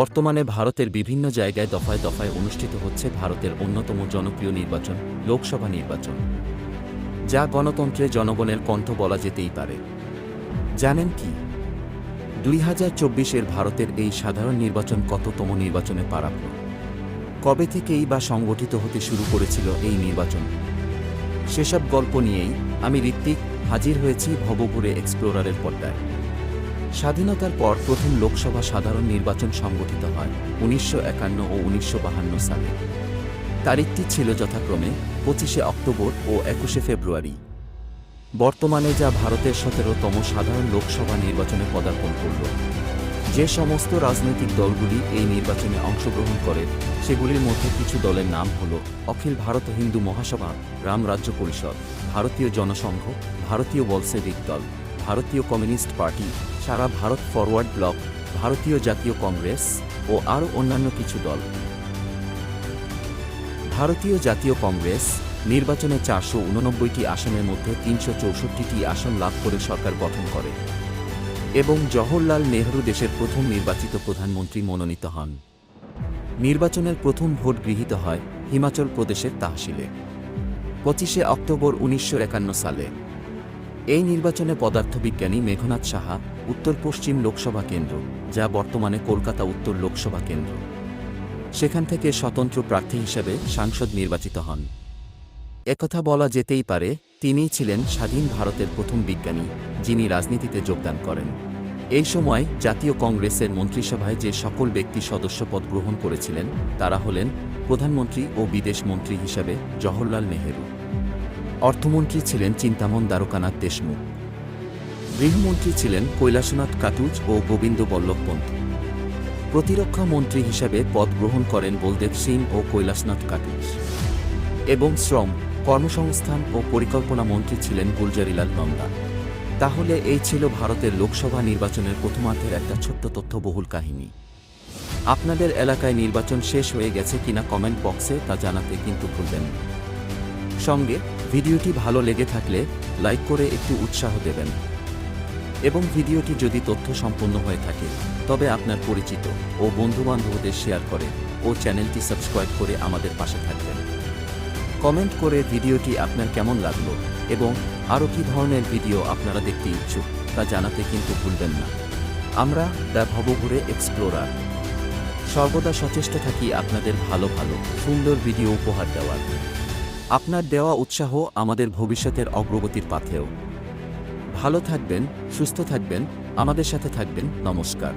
বর্তমানে ভারতের বিভিন্ন জায়গায় দফায় দফায় অনুষ্ঠিত হচ্ছে ভারতের অন্যতম জনপ্রিয় নির্বাচন, লোকসভা নির্বাচন, যা গণতন্ত্রে জনগণের কণ্ঠ বলা যেতেই পারে। জানেন কি 2024-এর ভারতের এই সাধারণ নির্বাচন কততম নির্বাচনে পা রাখল? কবে থেকেই বা সংগঠিত হতে শুরু করেছিল এই নির্বাচন? সেসব গল্প নিয়েই আমি ঋত্বিক হাজির হয়েছি ভবঘুরে এক্সপ্লোরারের পর্দায়। স্বাধীনতার পর প্রথম লোকসভা সাধারণ নির্বাচন সংগঠিত হয় 1951 ও 1952 সালে। তারিখটি ছিল যথাক্রমে 25শে অক্টোবর ও 21শে ফেব্রুয়ারি। বর্তমানে যা ভারতের 17তম সাধারণ লোকসভা নির্বাচনে পদার্পণ করল। যে সমস্ত রাজনৈতিক দলগুলি এই নির্বাচনে অংশগ্রহণ করে সেগুলির মধ্যে কিছু দলের নাম হল অখিল ভারত হিন্দু মহাসভা, রাম রাজ্য পরিষদ, ভারতীয় জনসংঘ, ভারতীয় বলসেভিক দল, ভারতীয় কমিউনিস্ট পার্টি, সারা ভারত ফরওয়ার্ড ব্লক, ভারতীয় জাতীয় কংগ্রেস ও আরও অন্যান্য কিছু দল। ভারতীয় জাতীয় কংগ্রেস নির্বাচনে 489টি আসনের মধ্যে 364টি আসন লাভ করে সরকার গঠন করে এবং জওহরলাল নেহরু দেশের প্রথম নির্বাচিত প্রধানমন্ত্রী মনোনীত হন। নির্বাচনের প্রথম ভোট গৃহীত হয় হিমাচল প্রদেশের তাহসিলে 25শে অক্টোবর 1951 সালে। এই নির্বাচনে পদার্থবিজ্ঞানী মেঘনাদ সাহা উত্তর পশ্চিম লোকসভা কেন্দ্র, যা বর্তমানে কলকাতা উত্তর লোকসভা কেন্দ্র, সেখান থেকে স্বতন্ত্র প্রার্থী হিসেবে সাংসদ নির্বাচিত হন। একথা বলা যেতেই পারে তিনিই ছিলেন স্বাধীন ভারতের প্রথম বিজ্ঞানী যিনি রাজনীতিতে যোগদান করেন। এই সময় জাতীয় কংগ্রেসের মন্ত্রিসভায় যে সকল ব্যক্তি সদস্যপদ গ্রহণ করেছিলেন তারা হলেন প্রধানমন্ত্রী ও বিদেশ মন্ত্রী হিসাবে জওহরলাল নেহেরু, অর্থমন্ত্রী ছিলেন চিন্তামন দ্বারকানাথ দেশমুখ, গৃহমন্ত্রী ছিলেন কৈলাসনাথ কাটুজ ও গোবিন্দ বল্লভ পন্ত, প্রতিরক্ষা মন্ত্রী হিসাবে পদ গ্রহণ করেন বলদেব সিং ও কৈলাসনাথ কাটুজ, এবং শ্রম, কর্মসংস্থান ও পরিকল্পনা মন্ত্রী ছিলেন গুলজারিলাল নন্দা। তাহলে এই ছিল ভারতের লোকসভা নির্বাচনের প্রথমার্ধের একটা ছোট্ট তথ্যবহুল কাহিনী। আপনাদের এলাকায় নির্বাচন শেষ হয়ে গেছে কিনা কমেন্ট বক্সে তা জানাতে কিন্তু ভুলবেন না। সঙ্গে ভিডিওটি ভালো লেগে থাকলে লাইক করে একটু উৎসাহ দেবেন এবং ভিডিওটি যদি তথ্য সম্পন্ন হয়ে থাকে তবে আপনার পরিচিত ও বন্ধুবান্ধবদের শেয়ার করে ও চ্যানেলটি সাবস্ক্রাইব করে আমাদের পাশে থাকবেন। কমেন্ট করে ভিডিওটি আপনার কেমন লাগলো এবং আরও কী ধরনের ভিডিও আপনারা দেখতে ইচ্ছুক তা জানাতে কিন্তু ভুলবেন না। আমরা দ্য ভবঘুরে এক্সপ্লোরার সর্বদা সচেষ্ট থাকি আপনাদের ভালো ভালো সুন্দর ভিডিও উপহার দেওয়ার। আপনার দেওয়া উৎসাহ আমাদের ভবিষ্যতের অগ্রগতির পথেও। ভালো থাকবেন, সুস্থ থাকবেন, আমাদের সাথে থাকবেন। নমস্কার।